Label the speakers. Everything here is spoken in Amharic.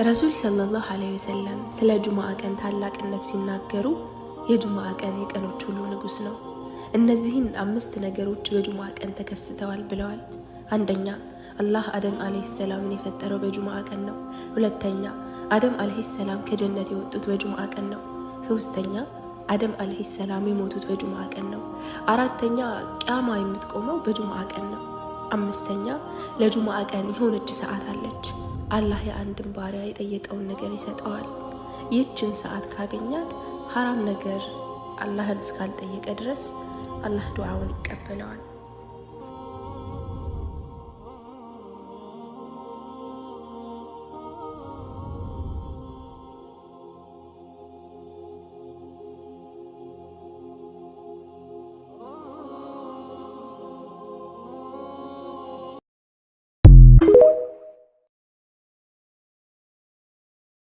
Speaker 1: ረሱል ሰለላሁ ዐለይሂ ወሰለም ስለ ጁምዓ ቀን ታላቅነት ሲናገሩ የጁምዓ ቀን የቀኖች ሁሉ ንጉስ ነው። እነዚህን 5 ነገሮች በጁምዓ ቀን ተከስተዋል ብለዋል። አንደኛ አላህ አደም አለይሂ ሰላምን የፈጠረው በጁምዓ ቀን ነው። ሁለተኛ አደም አለይሂ ሰላም ከጀነት የወጡት በጁምዓ ቀን ነው። ሶስተኛ አደም አለይሂ ሰላም የሞቱት በጁምዓ ቀን ነው። አራተኛ ቂያማ የምትቆመው በጁምዓ ቀን ነው። አምስተኛ ለጁምዓ ቀን የሆነች ሰዓት አለች። አላህ የአንድን ባሪያ የጠየቀውን ነገር ይሰጠዋል። ይህችን ሰዓት ካገኛት ሐራም ነገር አላህን እስካልጠየቀ ድረስ አላህ ዱዓውን ይቀበለዋል።